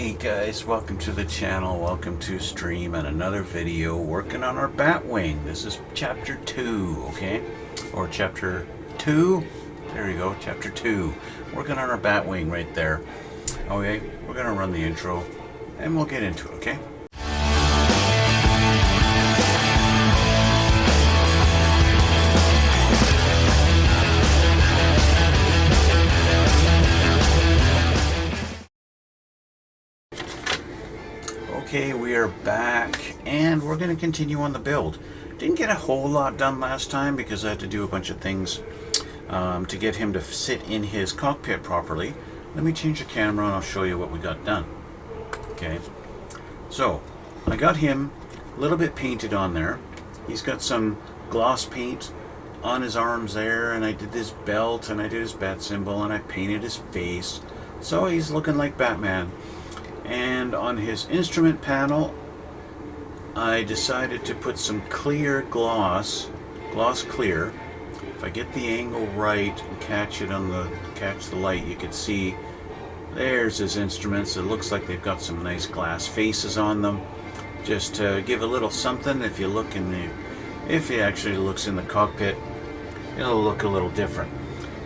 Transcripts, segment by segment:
Hey guys, welcome to the channel, welcome to stream and another video working on our Batwing. This is chapter 2, okay? Or chapter 2? There you go, chapter 2. Working on our Batwing right there. Okay, we're gonna run the intro and we'll get into it, okay? Okay, we are back and we're going to continue on the build. Didn't get a whole lot done last time because I had to do a bunch of things to get him to sit in his cockpit properly. Let me change the camera and I'll show you what we got done. Okay, so I got him a little bit painted on there. He's got some gloss paint on his arms there, and I did this belt and I did his bat symbol and I painted his face. So he's looking like Batman. And on his instrument panel, I decided to put some clear gloss clear. If I get the angle right and catch the light, you can see there's his instruments. It looks like they've got some nice glass faces on them, just to give a little something. If he actually looks in the cockpit, it'll look a little different.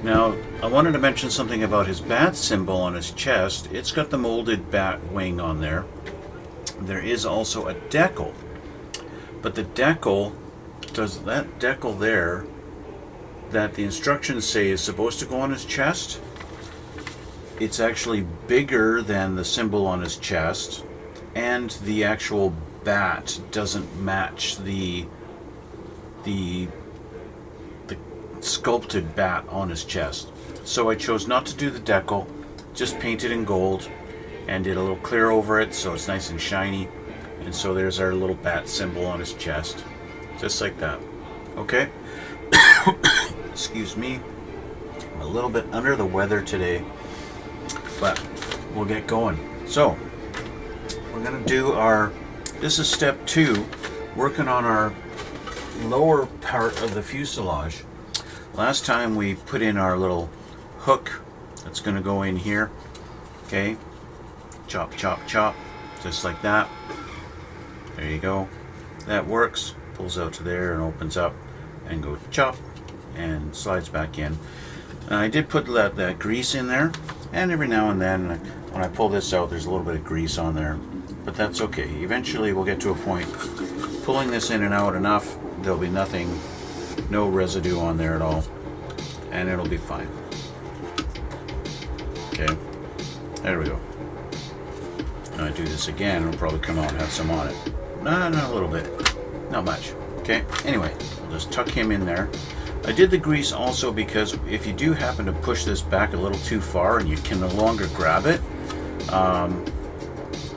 Now, I wanted to mention something about his bat symbol on his chest. It's got the molded bat wing on there. There is also a decal, but the decal, that decal there that the instructions say is supposed to go on his chest, it's actually bigger than the symbol on his chest, and the actual bat doesn't match the sculpted bat on his chest. So I chose not to do the decal, just paint it in gold and did a little clear over it so it's nice and shiny. And so there's our little bat symbol on his chest, just like that. Okay. Excuse me, I'm a little bit under the weather today, but we'll get going. So we're gonna do this is step 2, working on our lower part of the fuselage. Last time we put in our little hook that's going to go in here. Okay, chop, chop, chop, just like that. There you go. That works. Pulls out to there and opens up and go chop and slides back in. I did put that grease in there, and every now and then when I pull this out, there's a little bit of grease on there, but that's okay. Eventually we'll get to a point pulling this in and out enough, there'll be no residue on there at all, and it'll be fine. Okay, there we go. Now I do this again, it'll probably come out and have some on it. No, a little bit, not much. Okay, anyway, I'll just tuck him in there. I did the grease also because if you do happen to push this back a little too far and you can no longer grab it,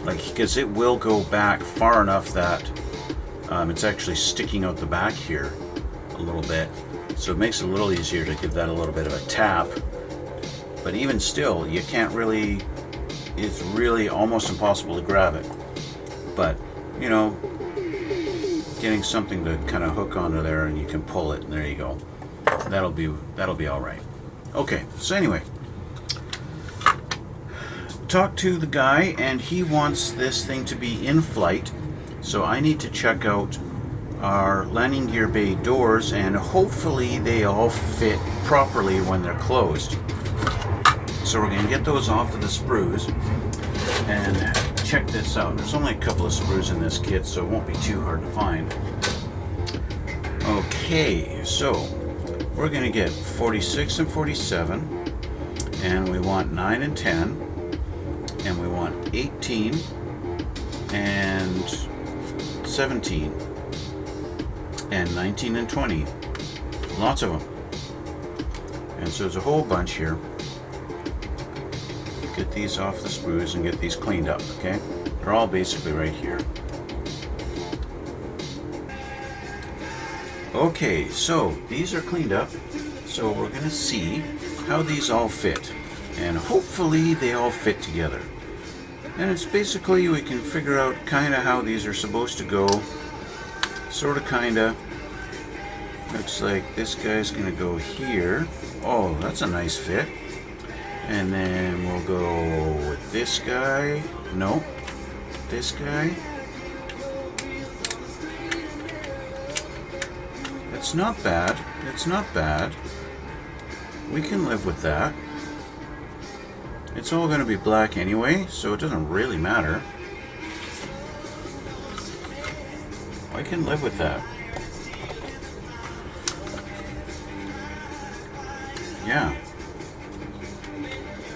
because it will go back far enough that it's actually sticking out the back here a little bit, so it makes it a little easier to give that a little bit of a tap. But even still, you can't really, it's really almost impossible to grab it. But you know, getting something to kind of hook onto there and you can pull it, and there you go. That'll be all right. Okay, so anyway, talk to the guy and he wants this thing to be in flight, so I need to check out our landing gear bay doors, and hopefully they all fit properly when they're closed. So we're going to get those off of the sprues and check this out. There's only a couple of sprues in this kit, so it won't be too hard to find. Okay, so we're going to get 46 and 47, and we want 9 and 10, and we want 18 and 17. And 19 and 20, lots of them. And so there's a whole bunch here. Get these off the sprues and get these cleaned up, okay? They're all basically right here. Okay, so these are cleaned up. So we're gonna see how these all fit. And hopefully they all fit together. And it's basically, we can figure out kind of how these are supposed to go. Sort of, kinda. Looks like this guy's gonna go here. Oh, that's a nice fit. And then we'll go with this guy. Nope. This guy. It's not bad. It's not bad. We can live with that. It's all going to be black anyway, so it doesn't really matter. I can live with that. Yeah.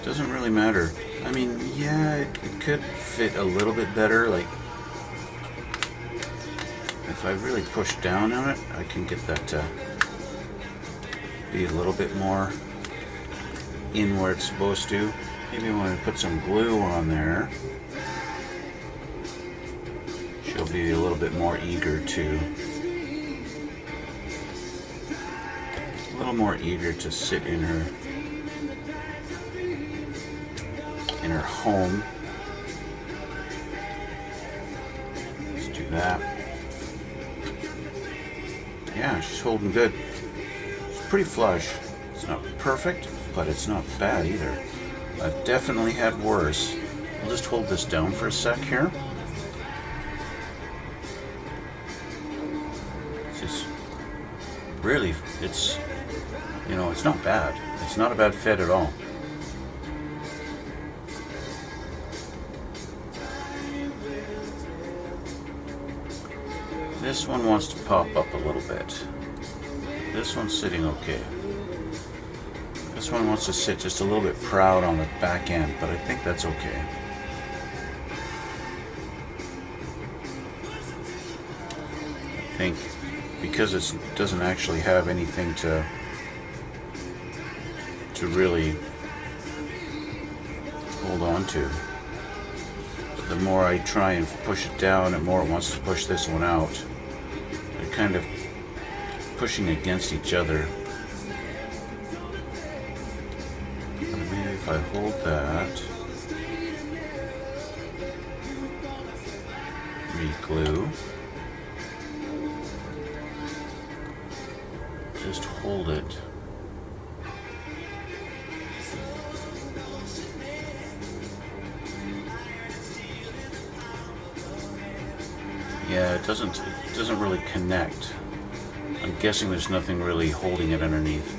Doesn't really matter. I mean, yeah, it could fit a little bit better. Like, if I really push down on it, I can get that to be a little bit more in where it's supposed to. Maybe I want to put some glue on there. She'll be a little bit more eager to, sit in her home. Let's do that. Yeah, she's holding good. It's pretty flush. It's not perfect, but it's not bad either. I've definitely had worse. I'll just hold this down for a sec here. It's just really, it's, you know, it's not bad. It's not a bad fit at all. This one wants to pop up a little bit. This one's sitting okay. This one wants to sit just a little bit proud on the back end, but I think that's okay. I think because it doesn't actually have anything to really hold on to. The more I try and push it down, the more it wants to push this one out. They're kind of pushing against each other. Maybe if I hold that, re-glue, just hold it. Yeah, it doesn't really connect. I'm guessing there's nothing really holding it underneath.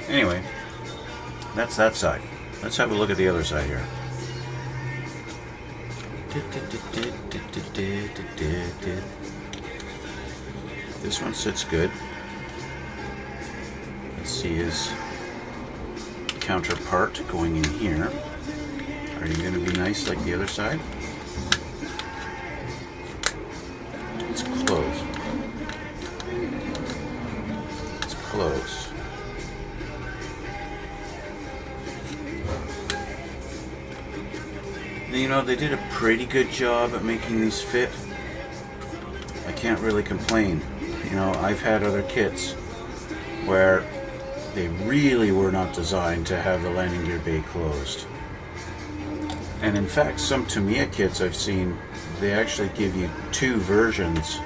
Anyway, that's that side. Let's have a look at the other side here. This one sits good. Let's see his counterpart going in here. Are you going to be nice like the other side? It's close. It's close. You know, they did a pretty good job at making these fit. I can't really complain. You know, I've had other kits where they really were not designed to have the landing gear bay closed. And in fact, some Tamiya kits I've seen, they actually give you two versions.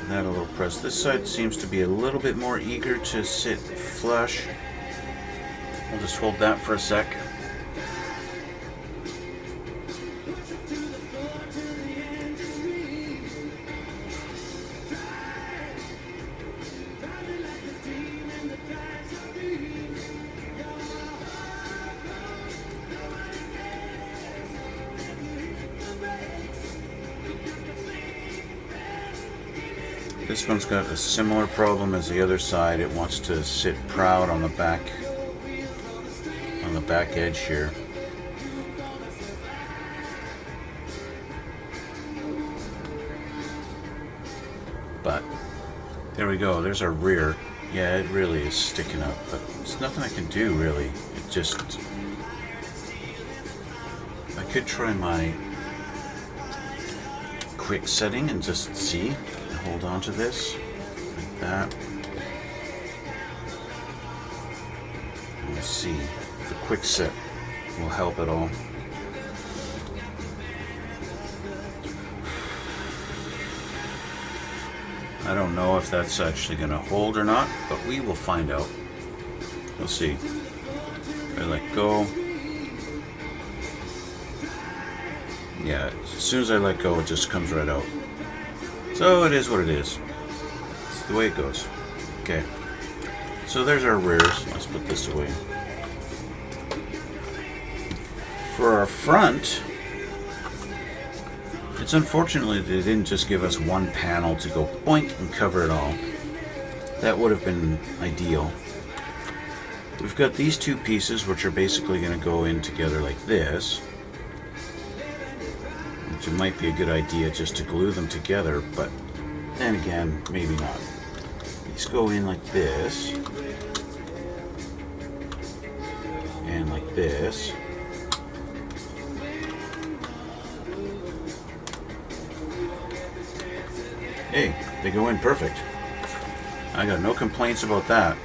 That a little press. This side seems to be a little bit more eager to sit flush. I'll just hold that for a sec. This one's got a similar problem as the other side. It wants to sit proud on the back edge here. But there we go. There's our rear. Yeah, it really is sticking up, but there's nothing I can do really. It just, I could try my quick setting and just see. Hold on to this like that. Let's see if the quick set will help at all. I don't know if that's actually going to hold or not, but we will find out. We'll see. If I let go. Yeah, as soon as I let go, it just comes right out. So it is what it is. It's the way it goes. Okay. So there's our rears. Let's put this away. For our front, it's unfortunately they didn't just give us one panel to go boink and cover it all. That would have been ideal. We've got these two pieces which are basically going to go in together like this. Which it might be a good idea just to glue them together, but then again, maybe not. These go in like this. And like this. Hey, they go in perfect. I got no complaints about that.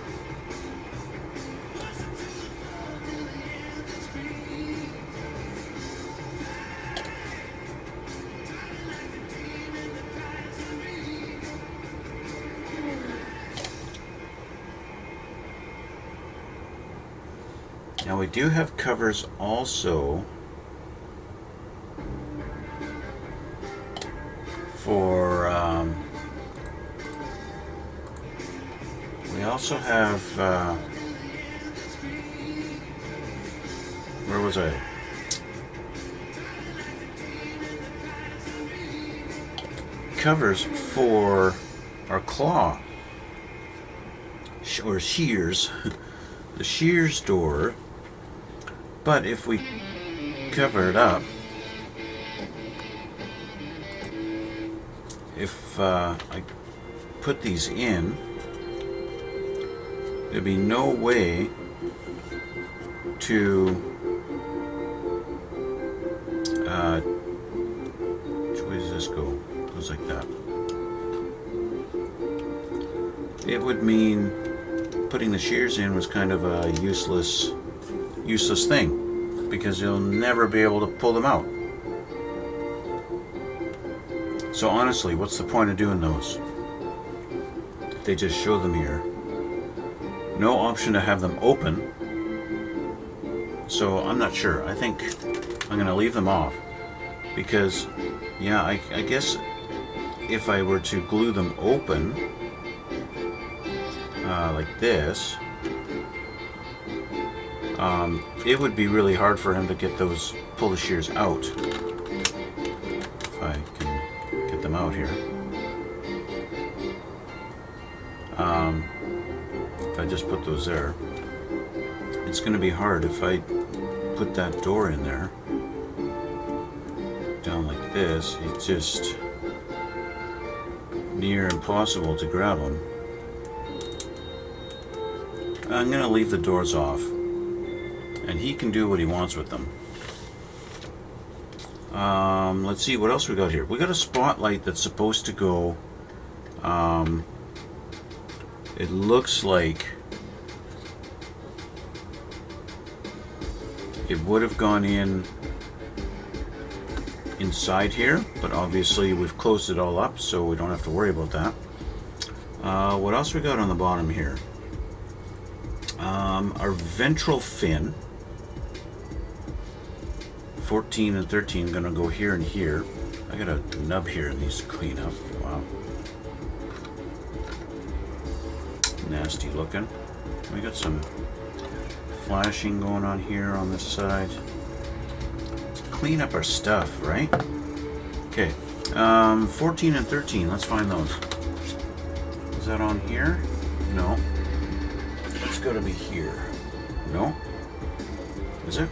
Now we do have covers also for we also have where was I? Covers for our claw or shears, the shears door. But if we cover it up, if I put these in, there'd be no way to which way does this go? It goes like that. It would mean putting the shears in was kind of a useless thing, because you'll never be able to pull them out. So honestly, what's the point of doing those? They just show them here. No option to have them open. So I'm not sure. I think I'm going to leave them off, because yeah, I guess if I were to glue them open like this, it would be really hard for him to get those, pull the shears out. If I can get them out here. If I just put those there, it's going to be hard if I put that door in there, down like this. It's just near impossible to grab them. I'm going to leave the doors off, and he can do what he wants with them. Let's see what else we got here. We got a spotlight that's supposed to go, it looks like it would have gone inside here, but obviously we've closed it all up, so we don't have to worry about that. What else we got on the bottom here? Our ventral fin, 14 and 13, gonna go here and here. I got a nub here that needs to clean up. Wow. Nasty looking. We got some flashing going on here on this side. Let's clean up our stuff, right? Okay. 14 and 13, let's find those. Is that on here? No. It's got to be here. No? Is it?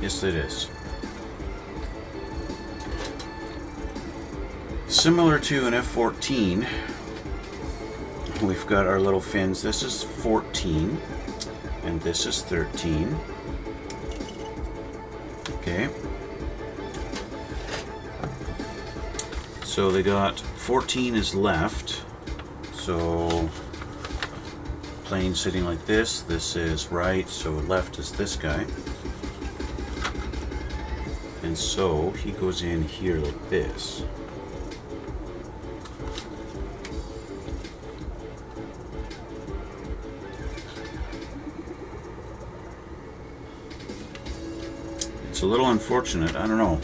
Yes, it is. Similar to an F-14, we've got our little fins. This is 14, and this is 13. Okay. So they got 14 is left. So plane sitting like this. This is right, so left is this guy. And so he goes in here like this. It's a little unfortunate. I don't know.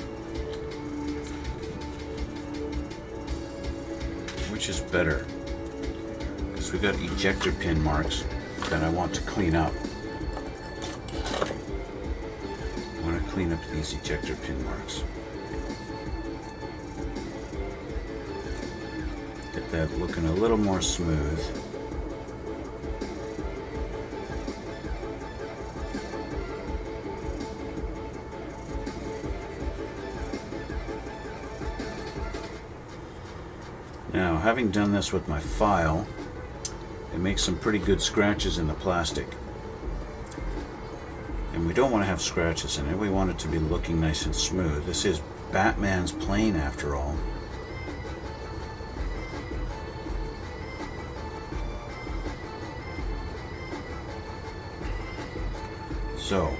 Which is better? Because we got ejector pin marks that I want to clean up. I want to clean up these ejector pin marks. Get that looking a little more smooth. Now, having done this with my file, it makes some pretty good scratches in the plastic. And we don't want to have scratches in it. We want it to be looking nice and smooth. This is Batman's plane after all. So,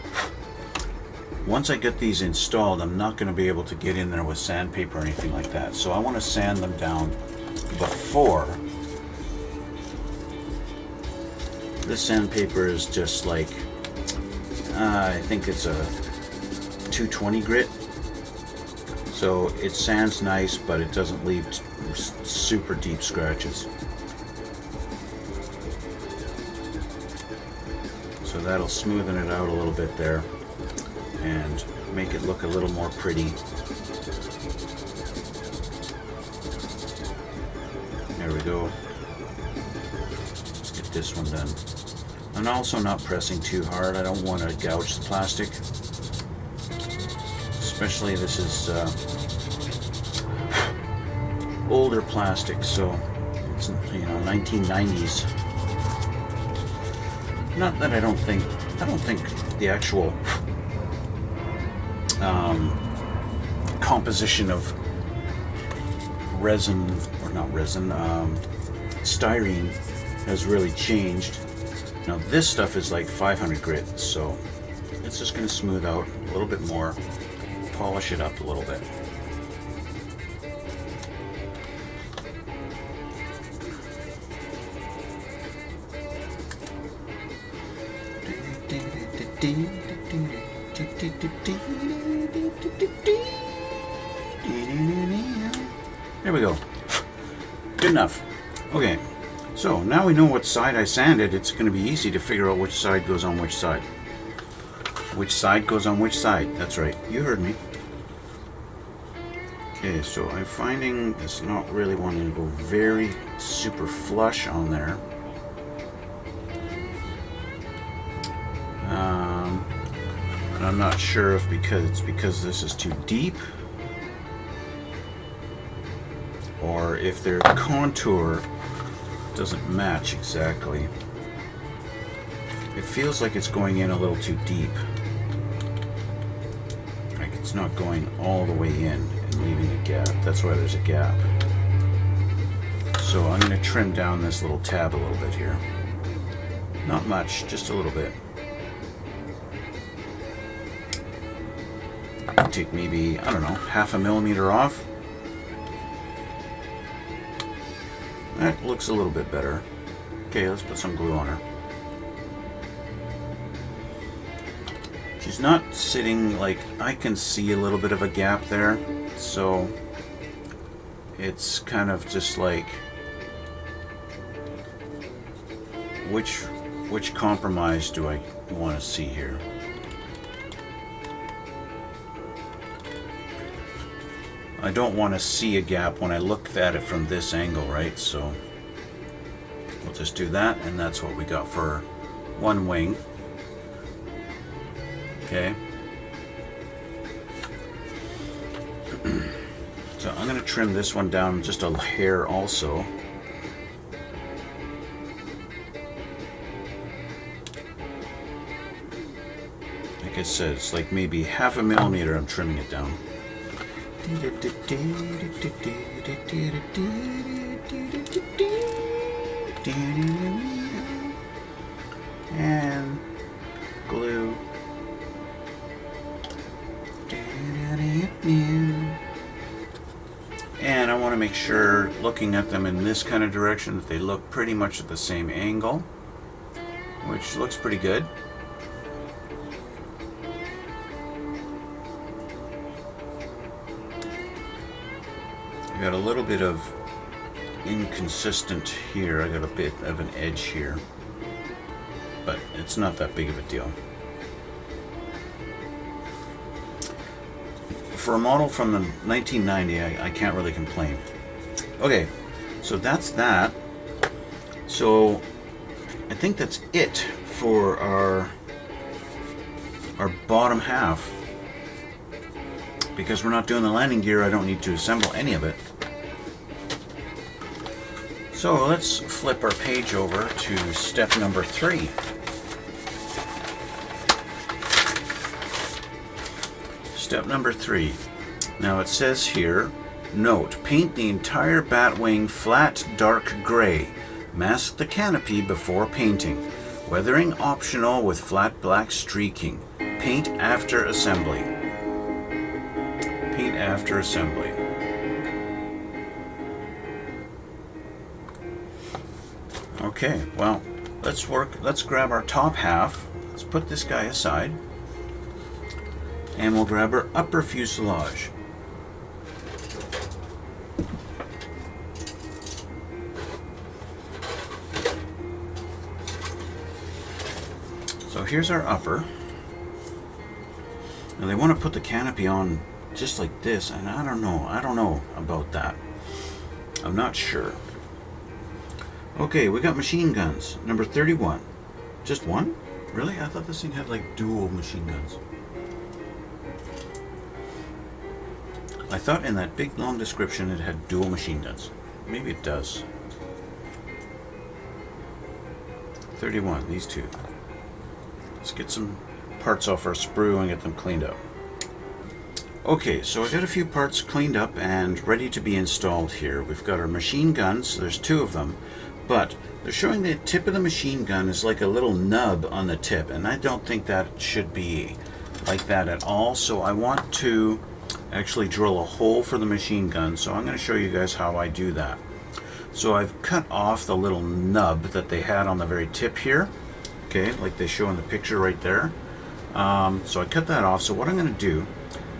once I get these installed, I'm not going to be able to get in there with sandpaper or anything like that. So I want to sand them down before. This sandpaper is just like, I think it's a 220 grit. So it sands nice, but it doesn't leave super deep scratches. So that'll smoothen it out a little bit there and make it look a little more pretty. There we go. Let's get this one done. I'm also not pressing too hard. I don't want to gouge the plastic. Especially this is older plastic, so it's 1990s. Not that I don't think the actual composition of resin, or not resin, styrene has really changed. Now this stuff is like 500 grit, so it's just going to smooth out a little bit more, polish it up a little bit. There we go. Good enough. Okay, so now we know what side I sanded. It's going to be easy to figure out which side goes on which side. Which side goes on which side. That's right. You heard me. Okay, so I'm finding it's not really wanting to go very super flush on there. And I'm not sure if because this is too deep, or if their contour doesn't match exactly. It feels like it's going in a little too deep. Like it's not going all the way in and leaving a gap. That's why there's a gap. So I'm going to trim down this little tab a little bit here. Not much, just a little bit. Take maybe, I don't know, 1/2 millimeter off. That looks a little bit better. Okay, let's put some glue on her. She's not sitting like, I can see a little bit of a gap there, so it's kind of just like which compromise do I want to see here? I don't want to see a gap when I look at it from this angle, right? So we'll just do that, and that's what we got for one wing. Okay. So I'm going to trim this one down just a hair also. Like I said, it's like maybe 1/2 millimeter I'm trimming it down. And glue. And I want to make sure, looking at them in this kind of direction, that they look pretty much at the same angle, which looks pretty good. got a little bit of inconsistent here. I got a bit of an edge here, but it's not that big of a deal. For a model from the 1990, I can't really complain. Okay, so that's that. So I think that's it for our bottom half. Because we're not doing the landing gear, I don't need to assemble any of it. So let's flip our page over to step number 3. Step number 3. Now it says here, note, paint the entire Batwing flat dark gray. Mask the canopy before painting. Weathering optional with flat black streaking. Paint after assembly. Paint after assembly. Okay, well, let's grab our top half. Let's put this guy aside. And we'll grab our upper fuselage. So here's our upper. Now they want to put the canopy on just like this, and I don't know about that. I'm not sure. Okay, we got machine guns. Number 31. Just one? Really? I thought this thing had like dual machine guns. I thought in that big long description it had dual machine guns. Maybe it does. 31, these two. Let's get some parts off our sprue and get them cleaned up. Okay, so I got a few parts cleaned up and ready to be installed here. We've got our machine guns, there's 2 of them, but they're showing the tip of the machine gun is like a little nub on the tip, and I don't think that should be like that at all. So I want to actually drill a hole for the machine gun, so I'm going to show you guys how I do that. So I've cut off the little nub that they had on the very tip here, okay, like they show in the picture right there. So I cut that off. So what I'm going to do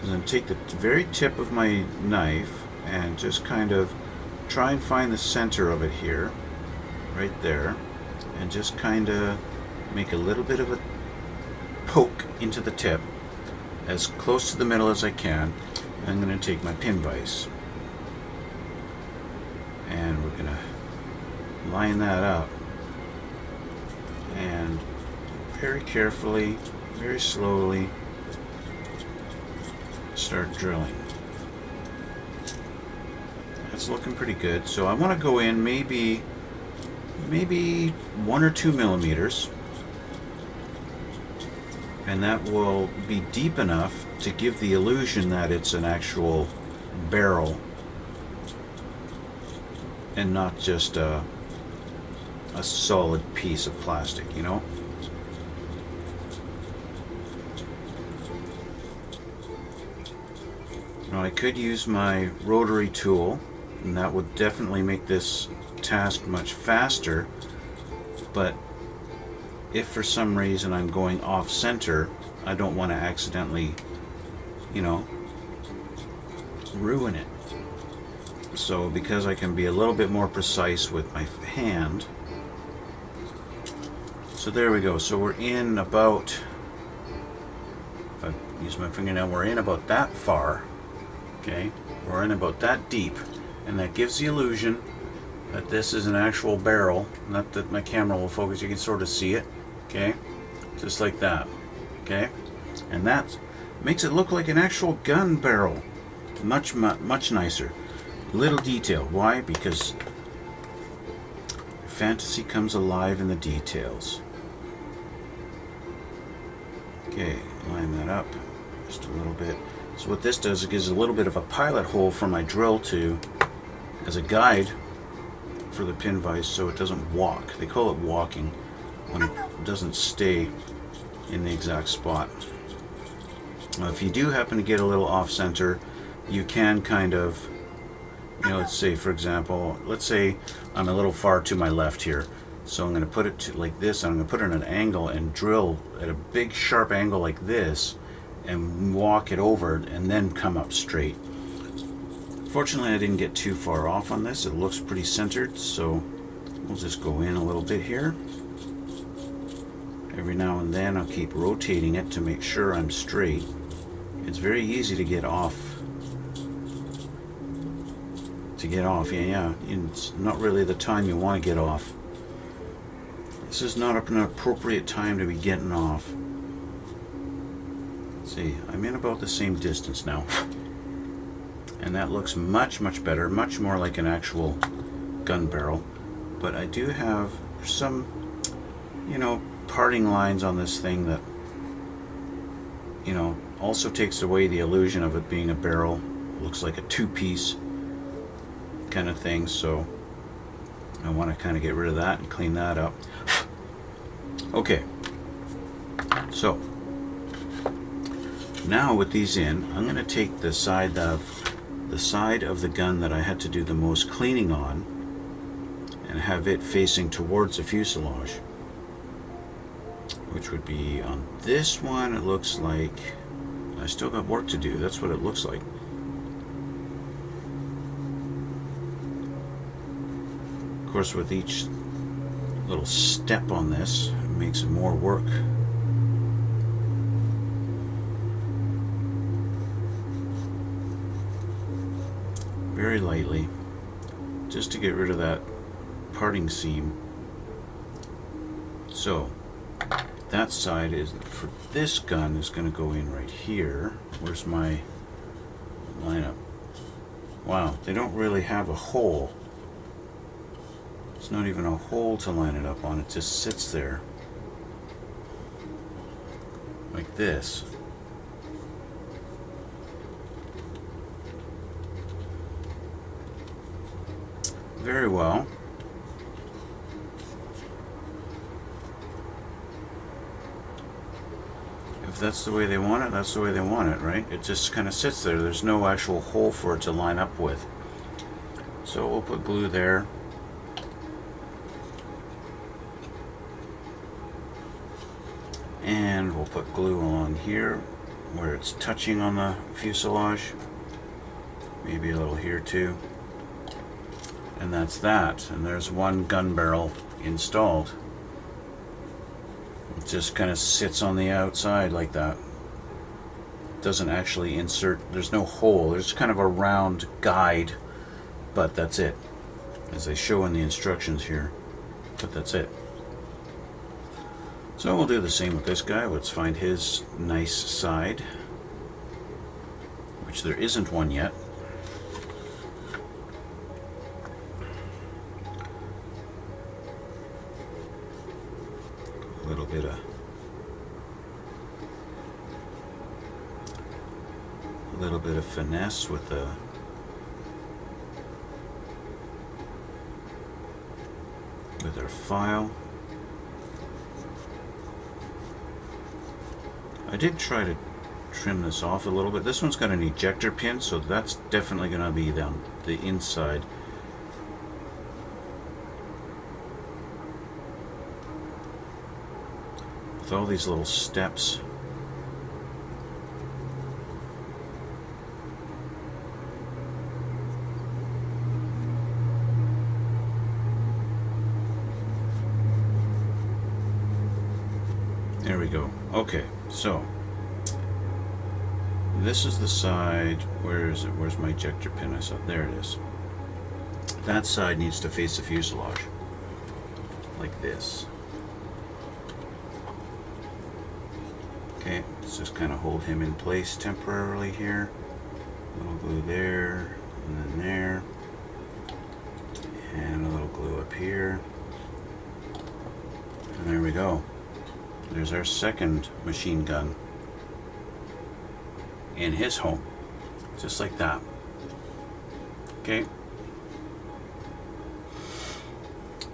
is I'm going to take the very tip of my knife and just kind of try and find the center of it here, right there, and just kind of make a little bit of a poke into the tip as close to the middle as I can. I'm going to take my pin vise and we're going to line that up and very carefully, very slowly start drilling. That's looking pretty good. So I want to go in maybe 1 or 2 millimeters, and that will be deep enough to give the illusion that it's an actual barrel and not just a solid piece of plastic, you know? Now I could use my rotary tool, and that would definitely make this task much faster, but if for some reason I'm going off center, I don't want to accidentally, you know, ruin it. So because I can be a little bit more precise with my hand. So there we go. So we're in about, if I use my fingernail, we're in about that far. Okay, we're in about that deep, and that gives the illusion that this is an actual barrel. Not that my camera will focus, you can sort of see it. Okay, just like that. Okay, and that makes it look like an actual gun barrel. Much nicer. Little detail. Why? Because fantasy comes alive in the details. Okay, line that up just a little bit. So what this does, it gives a little bit of a pilot hole for my drill to, as a guide for the pin vise, so it doesn't walk. They call it walking when it doesn't stay in the exact spot. Now, if you do happen to get a little off center, you can kind of, you know, let's say for example, let's say I'm a little far to my left here, so I'm going to put it to like this, and I'm going to put it at an angle and drill at a big sharp angle like this and walk it over and then come up straight. Fortunately, I didn't get too far off on this. It looks pretty centered, so we'll just go in a little bit here. Every now and then I'll keep rotating it to make sure I'm straight. It's very easy to get off. Yeah. It's not really the time you want to get off. This is not an appropriate time to be getting off. Let's see, I'm in about the same distance now. And that looks much, much better, much more like an actual gun barrel. But I do have some, parting lines on this thing that, also takes away the illusion of it being a barrel. It looks like a two-piece kind of thing, so I want to kind of get rid of that and clean that up. Okay, so now with these in, I'm going to take the side of the gun that I had to do the most cleaning on and have it facing towards the fuselage, which would be on this one. It looks like I still got work to do. That's what it looks like. Of course, with each little step on this, it makes it more work. Very lightly, just to get rid of that parting seam. So that side is for this gun is going to go in right here. Where's my lineup? Wow, they don't really have a hole. It's not even a hole to line it up on. It just sits there like this. Very well. If that's the way they want it, that's the way they want it, right? It just kind of sits there. There's no actual hole for it to line up with. So we'll put glue there. And we'll put glue along here where it's touching on the fuselage. Maybe a little here too. And that's that. And there's one gun barrel installed. It just kind of sits on the outside like that. It doesn't actually insert, there's no hole. There's kind of a round guide, but that's it, as they show in the instructions here. But that's it. So we'll do the same with this guy. Let's find his nice side, which there isn't one yet. A little bit of finesse with the our file. I did try to trim this off a little bit. This one's got an ejector pin, so that's definitely going to be down the inside. With all these little steps. There we go. Okay, so this is the side. Where is it? Where's my ejector pin? I saw. There it is. That side needs to face the fuselage, like this. Okay, let's just kind of hold him in place temporarily here. A little glue there, and then there, and a little glue up here. And there we go. There's our second machine gun in his home, just like that. Okay.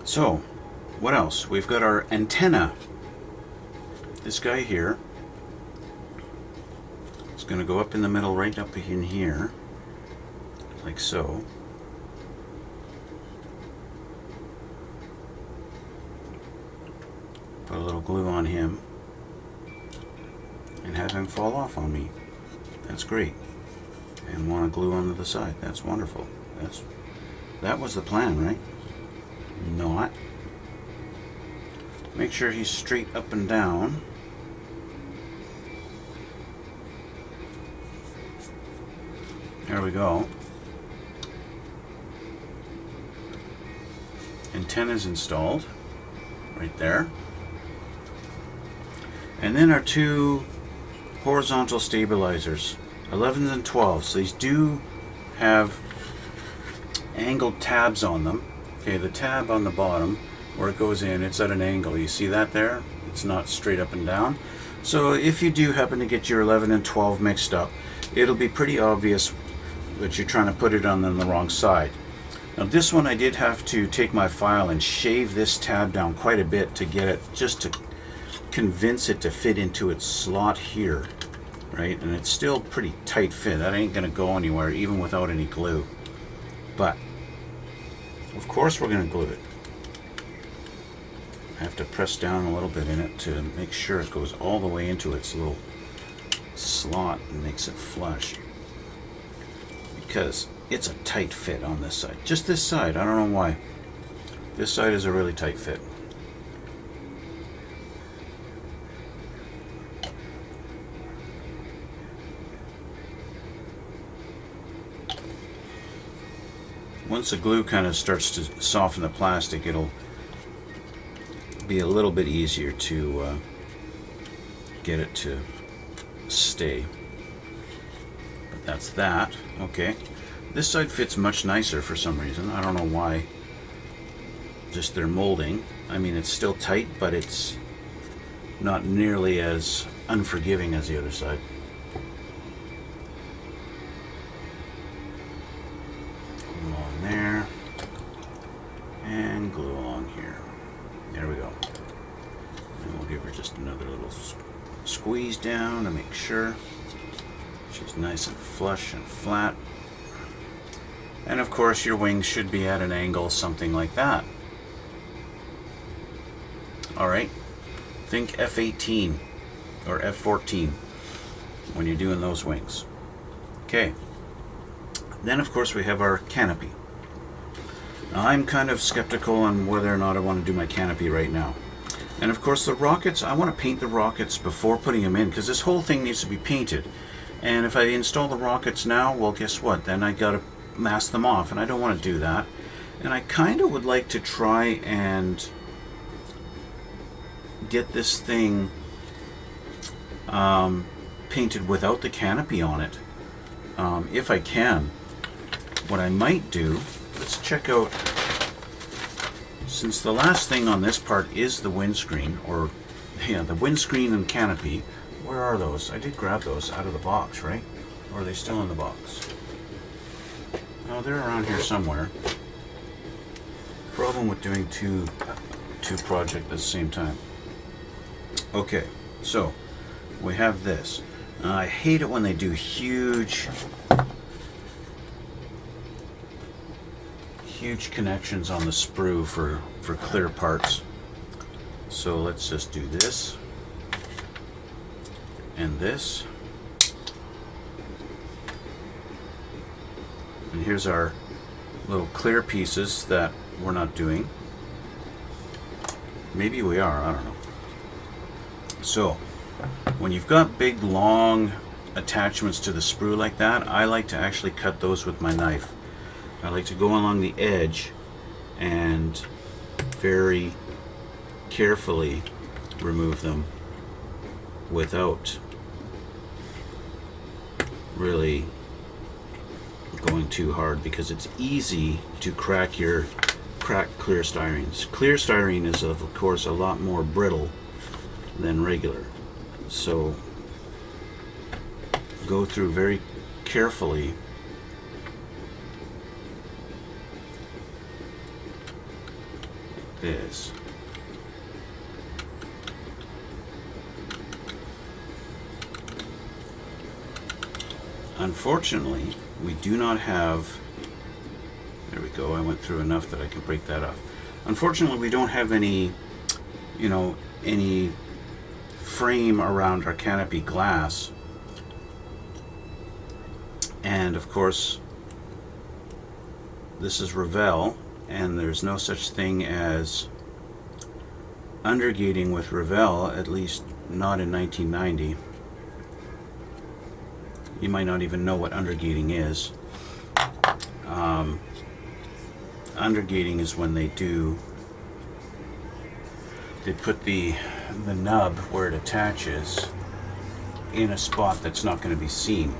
So, what else? We've got our antenna. This guy here is going to go up in the middle, right up in here, like so. Put a little glue on him and have him fall off on me. That's great. and want to glue onto the side. That's wonderful. That was the plan, right? Not. Make sure he's straight up and down. There we go. Antenna's installed right there. And then our two horizontal stabilizers, 11s and 12s. So these do have angled tabs on them. Okay, the tab on the bottom where it goes in, it's at an angle. You see that there? It's not straight up and down. So if you do happen to get your 11 and 12 mixed up, it'll be pretty obvious that you're trying to put it on the wrong side. Now this one I did have to take my file and shave this tab down quite a bit to get it, just to convince it to fit into its slot here, right? And it's still pretty tight fit. That ain't gonna go anywhere even without any glue. But of course we're gonna glue it. I have to press down a little bit in it to make sure it goes all the way into its little slot and makes it flush, because it's a tight fit on this side. Just this side, I don't know why. This side is a really tight fit. Once the glue kind of starts to soften the plastic, it'll be a little bit easier to get it to stay. But that's that. Okay. This side fits much nicer for some reason. I don't know why. Just their molding. I mean, it's still tight, but it's not nearly as unforgiving as the other side. Glue along there. And glue along here. There we go. And we'll give her just another little squeeze down to make sure she's nice and flush and flat. And of course your wings should be at an angle, something like that. Alright, think F-18 or F-14 when you're doing those wings. Okay, then of course we have our canopy. Now I'm kind of skeptical on whether or not I want to do my canopy right now. And of course the rockets, I want to paint the rockets before putting them in, because this whole thing needs to be painted. And if I install the rockets now, well guess what, then I gotta mask them off, and I don't want to do that. And I kind of would like to try and get this thing painted without the canopy on it, if I can. What I might do, let's check out, since the last thing on this part is the windscreen, or yeah, the windscreen and canopy. Where are those? I did grab those out of the box, right? Or are they still in the box? Oh, they're around here somewhere. Problem with doing two projects at the same time. Okay, so we have this. I hate it when they do huge connections on the sprue for clear parts. So let's just do this and this. And here's our little clear pieces that we're not doing. Maybe we are, I don't know. So, when you've got big, long attachments to the sprue like that, I like to actually cut those with my knife. I like to go along the edge and very carefully remove them without really going too hard, because it's easy to crack clear styrene. Clear styrene is of course a lot more brittle than regular, so go through very carefully this. Unfortunately, we do not have, there we go, I went through enough that I can break that off. Unfortunately, we don't have any, any frame around our canopy glass. And of course, this is Revell, and there's no such thing as undergating with Revell, at least not in 1990. You might not even know what undergating is. Undergating is when they put the nub where it attaches in a spot that's not going to be seen,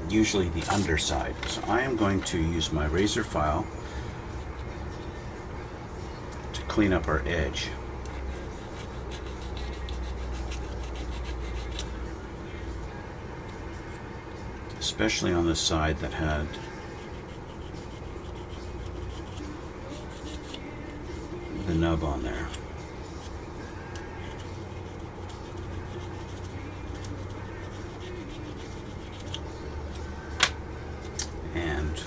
usually the underside. So I am going to use my razor file to clean up our edge. Especially on the side that had the nub on there. And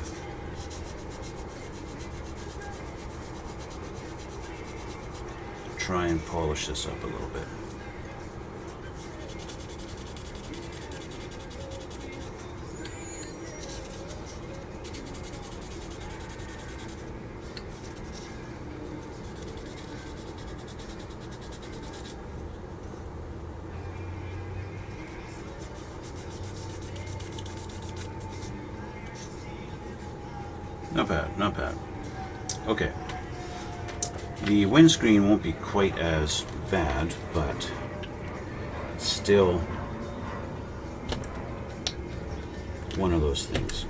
try and polish this up a little bit. Not bad, not bad. Okay. The windscreen won't be quite as bad, but it's still one of those things.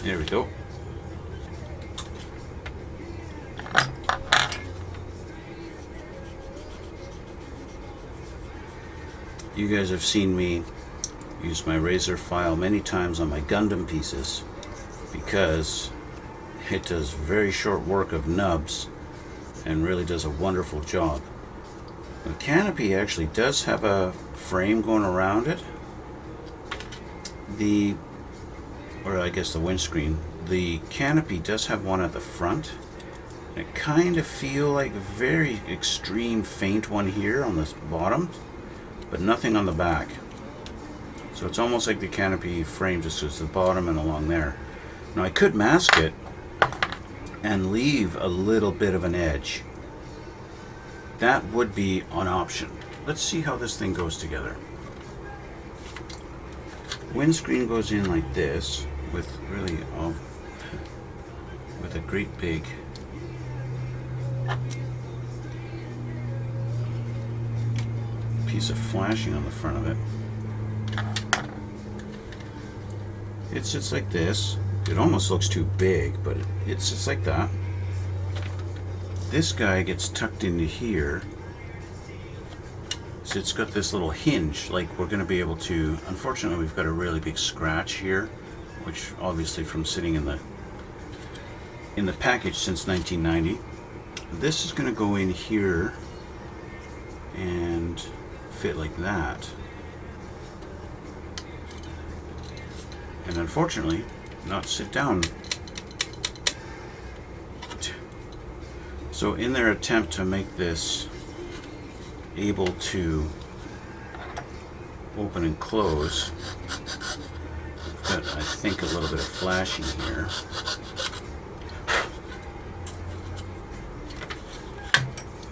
There we go. You guys have seen me use my razor file many times on my Gundam pieces because it does very short work of nubs and really does a wonderful job. The canopy actually does have a frame going around it. Or I guess the windscreen. The canopy does have one at the front. I kind of feel like a very extreme faint one here on the bottom, but nothing on the back. So it's almost like the canopy frame just goes to the bottom and along there. Now I could mask it and leave a little bit of an edge. That would be an option. Let's see how this thing goes together. Windscreen goes in like this with really with a great big piece of flashing on the front of it. It sits like this. It almost looks too big, but it sits like that. This guy gets tucked into here. So it's got this little hinge, like we're going to be able to, unfortunately we've got a really big scratch here, which obviously from sitting in the package since 1990. This is going to go in here and fit like that. And unfortunately, not sit down. So in their attempt to make this able to open and close, I've got, I think, a little bit of flashing here.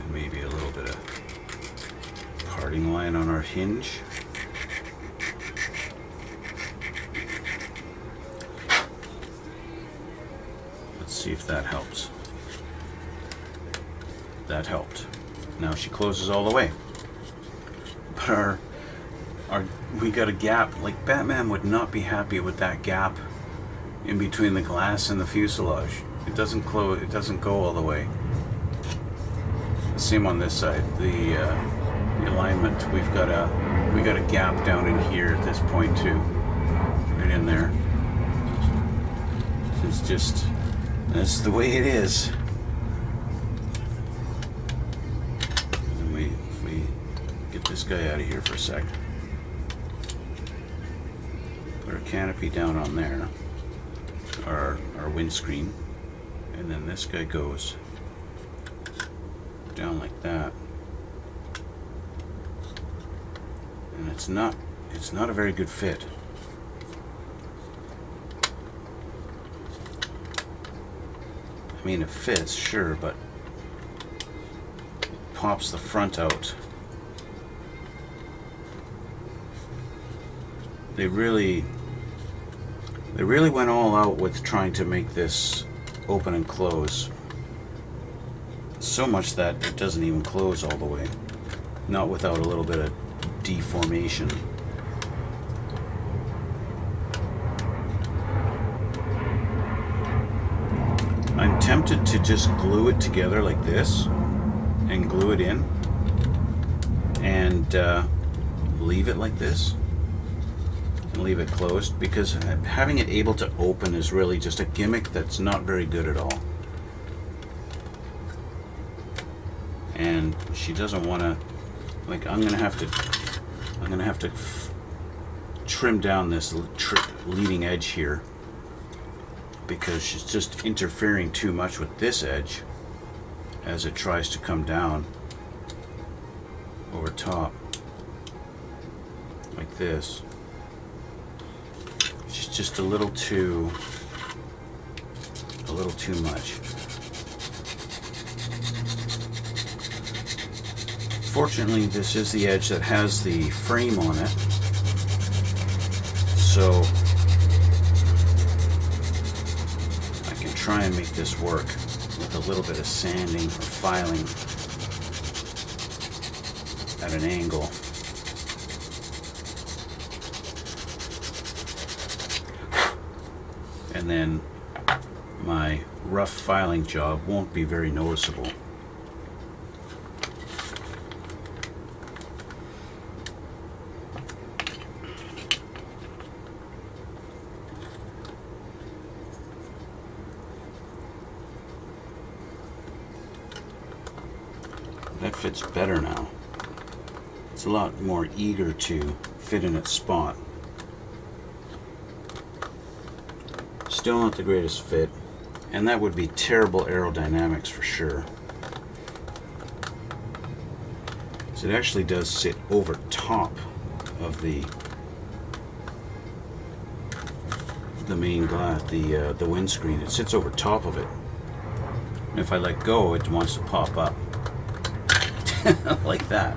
And maybe a little bit of parting line on our hinge. Let's see if that helps. That helped. Now she closes all the way. But we got a gap. Like Batman would not be happy with that gap in between the glass and the fuselage. It doesn't close. It doesn't go all the way. Same on this side. The alignment. We've got a we got a gap down in here at this point too, right in there. It's just, that's the way it is. And if we get this guy out of here for a sec, put our canopy down on there, our windscreen, and then this guy goes down like that. And it's not a very good fit. I mean, it fits, sure, but it pops the front out. They really went all out with trying to make this open and close. So much that it doesn't even close all the way. Not without a little bit of deformation. I'm tempted to just glue it together like this and glue it in and leave it like this and leave it closed, because having it able to open is really just a gimmick that's not very good at all. And she doesn't want to, like, I'm gonna have to trim down this leading edge here, because she's just interfering too much with this edge as it tries to come down over top like this. She's just a little too much. Fortunately, this is the edge that has the frame on it, so I can try and make this work with a little bit of sanding or filing at an angle. And then my rough filing job won't be very noticeable. That fits better now. It's a lot more eager to fit in its spot. Still not the greatest fit, and that would be terrible aerodynamics for sure. So it actually does sit over top of the main glass, the windscreen. It sits over top of it. And if I let go, it wants to pop up. Like that.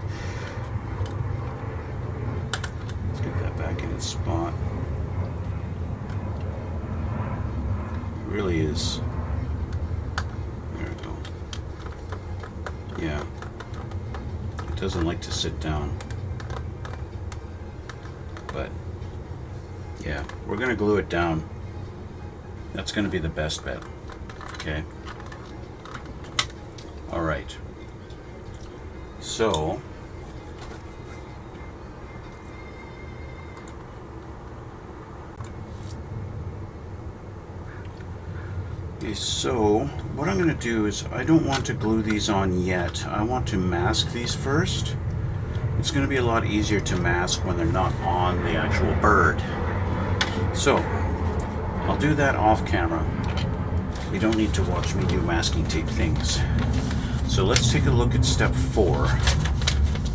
Let's get that back in its spot. It really is. There we go. Yeah. It doesn't like to sit down. But yeah, we're gonna glue it down. That's gonna be the best bet. Okay. All right. So, okay, so what I'm going to do is, I don't want to glue these on yet. I want to mask these first. It's going to be a lot easier to mask when they're not on the actual bird. So, I'll do that off camera. You don't need to watch me do masking tape things. So let's take a look at step 4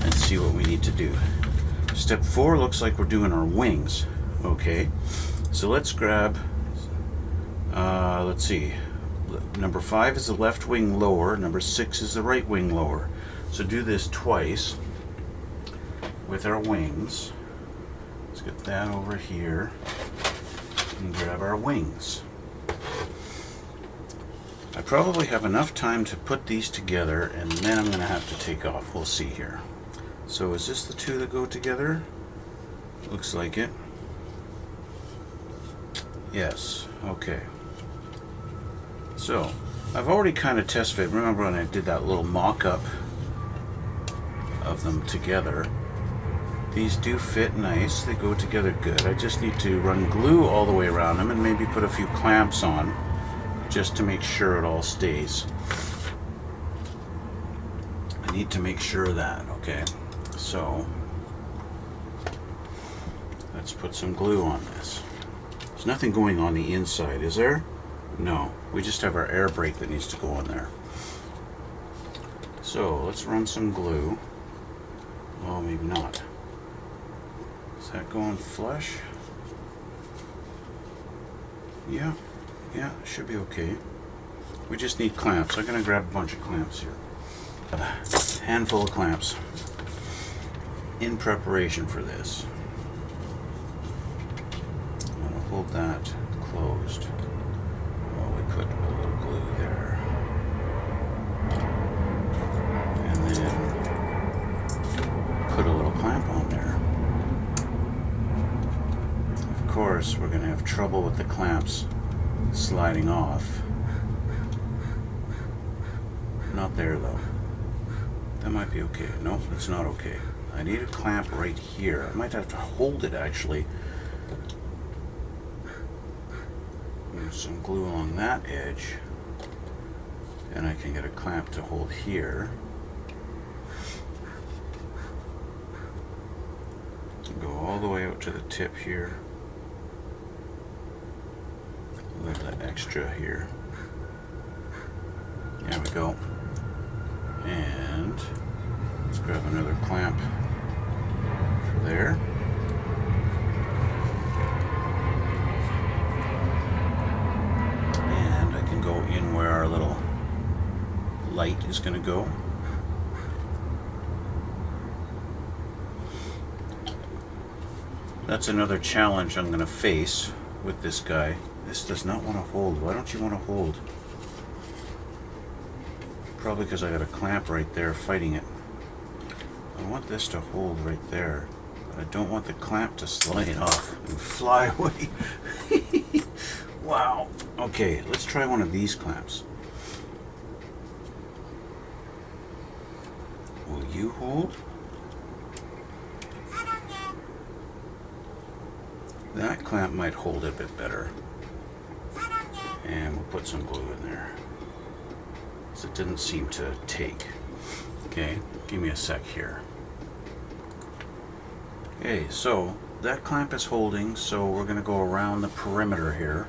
and see what we need to do. Step 4 looks like we're doing our wings. Okay, so let's grab, let's see, number 5 is the left wing lower, number 6 is the right wing lower. So do this twice with our wings. Let's get that over here and grab our wings. I probably have enough time to put these together, and then I'm going to have to take off. We'll see here. So is this the two that go together? Looks like it. Yes. Okay. So I've already kind of test fit. Remember when I did that little mock-up of them together? These do fit nice. They go together good. I just need to run glue all the way around them and maybe put a few clamps on just to make sure it all stays. I need to make sure of that. Okay, so let's put some glue on this. There's nothing going on the inside, is there? No, we just have our air brake that needs to go on there. So let's run some glue. Oh, maybe not. Is that going flush? Yeah, should be okay. We just need clamps. I'm gonna grab a bunch of clamps here. A handful of clamps in preparation for this. I'm gonna hold that closed while we put a little glue there. And then put a little clamp on there. Of course, we're going to have trouble with the clamps sliding off. Not there though. That might be okay. Nope, it's not okay. I need a clamp right here. I might have to hold it actually. Use some glue along that edge. And I can get a clamp to hold here. Go all the way out to the tip here. A little bit extra here. There we go. And let's grab another clamp for there. And I can go in where our little light is going to go. That's another challenge I'm going to face with this guy. This does not want to hold. Why don't you want to hold? Probably because I got a clamp right there fighting it. I want this to hold right there, but I don't want the clamp to slide off and fly away. Wow. Okay, let's try one of these clamps. Will you hold? That clamp might hold it a bit better. And we'll put some glue in there. So it didn't seem to take. Okay, give me a sec here. Okay, so that clamp is holding, so we're going to go around the perimeter here.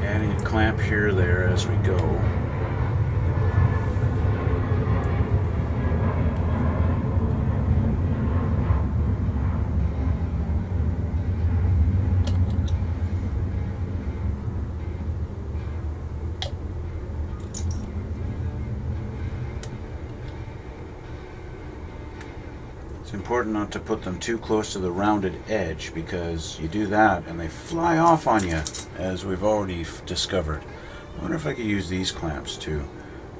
Adding a clamp here or there as we go. It's important not to put them too close to the rounded edge, because you do that and they fly off on you, as we've already discovered. I wonder if I could use these clamps too.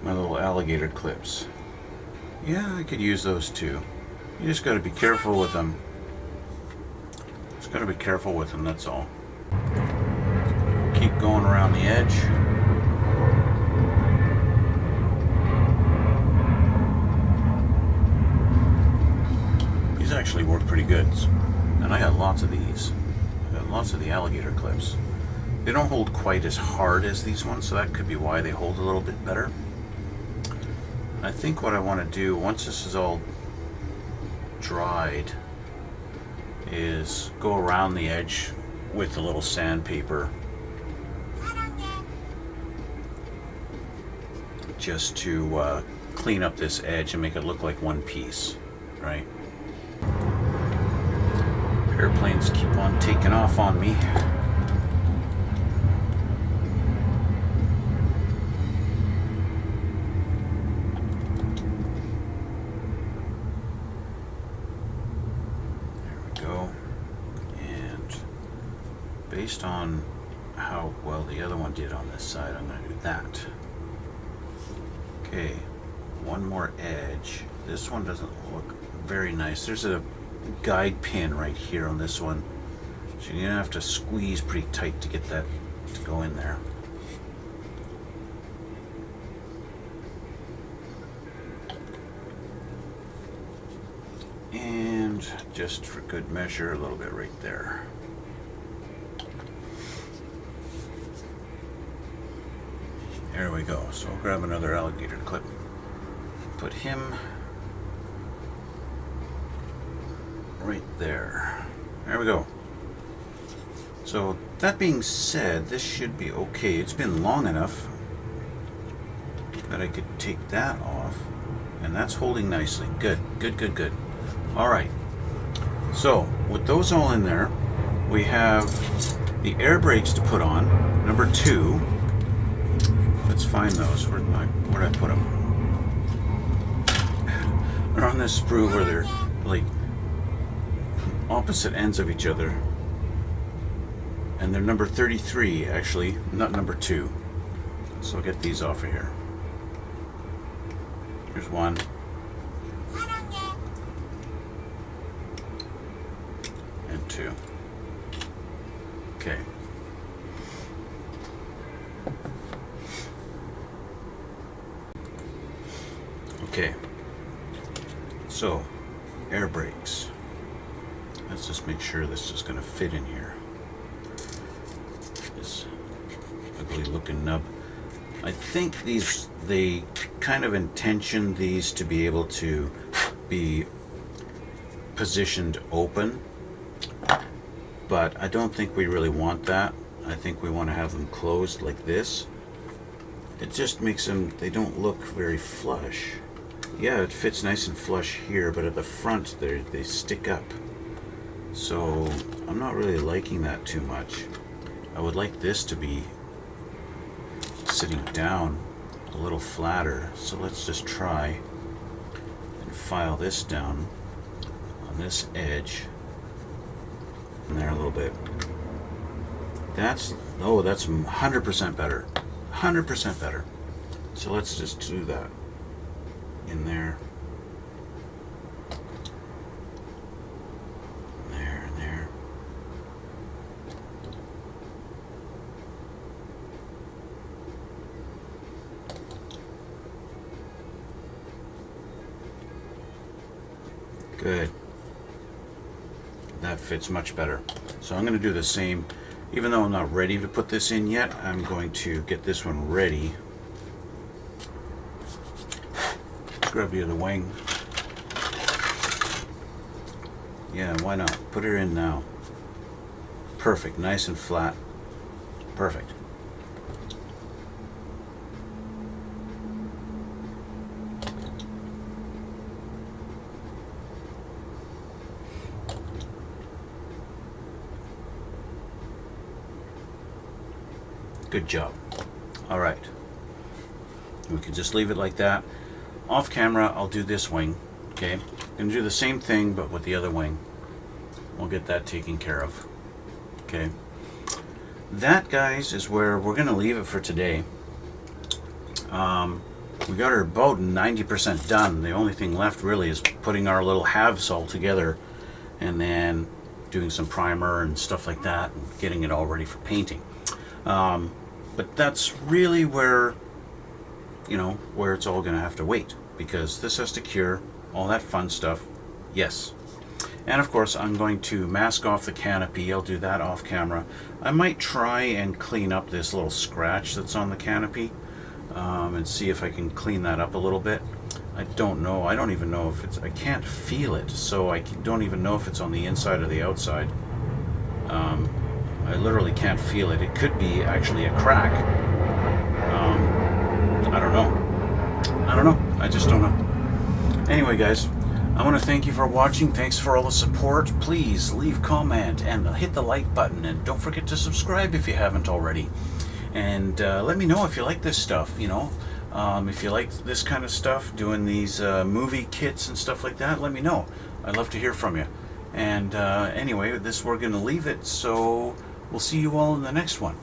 My little alligator clips. Yeah, I could use those too. You just got to be careful with them. Just got to be careful with them, that's all. Keep going around the edge. These actually work pretty good, and I got lots of these. I got lots of the alligator clips. They don't hold quite as hard as these ones, so that could be why they hold a little bit better. I think what I want to do once this is all dried is go around the edge with a little sandpaper just to clean up this edge and make it look like one piece, right? Airplanes keep on taking off on me. There we go. And based on how well the other one did on this side, I'm going to do that. Okay, one more edge. This one doesn't look very nice. There's a guide pin right here on this one. So you're gonna have to squeeze pretty tight to get that to go in there. And just for good measure, a little bit right there. There we go. So I'll grab another alligator clip, put him right there. There we go. So that being said, this should be okay. It's been long enough that I could take that off, and that's holding nicely. Good, good, good, good. All right. So with those all in there, we have the air brakes to put on. Number 2. Let's find those. Where'd I put them? They're on this sprue where they're like opposite ends of each other. And they're number 33, actually, not number 2. So I'll get these off of here. Here's one. And 2. Okay. Okay. So, air brakes. Let's just make sure this is going to fit in here. This ugly looking nub. I think they kind of intention these to be able to be positioned open, but I don't think we really want that. I think we want to have them closed like this. It just makes them, they don't look very flush. Yeah, it fits nice and flush here, but at the front they stick up. So I'm not really liking that too much. I would like this to be sitting down a little flatter. So let's just try and file this down on this edge. And there a little bit. That's 100% better. 100% better. So let's just do that in there. There and there. Good. That fits much better. So I'm going to do the same. Even though I'm not ready to put this in yet, I'm going to get this one ready. Grab the other wing. Yeah, why not? Put her in now. Perfect, nice and flat. Perfect. Good job. All right. We can just leave it like that. Off camera, I'll do this wing. Okay. I'm going to do the same thing, but with the other wing. We'll get that taken care of. Okay. That, guys, is where we're going to leave it for today. We got her about 90% done. The only thing left really is putting our little halves all together and then doing some primer and stuff like that and getting it all ready for painting. But that's really where, where it's all going to have to wait, because this has to cure, all that fun stuff. Yes. And of course, I'm going to mask off the canopy. I'll do that off camera. I might try and clean up this little scratch that's on the canopy and see if I can clean that up a little bit. I don't know. I don't even know if it's, I can't feel it, so I don't even know if it's on the inside or the outside. I literally can't feel it. It could be actually a crack. I don't know. I just don't know. Anyway, guys, I want to thank you for watching. Thanks for all the support. Please leave comment and hit the like button, and don't forget to subscribe if you haven't already. And let me know if you like this stuff. If you like this kind of stuff, doing these movie kits and stuff like that, let me know. I'd love to hear from you. And anyway, we're going to leave it, so we'll see you all in the next one.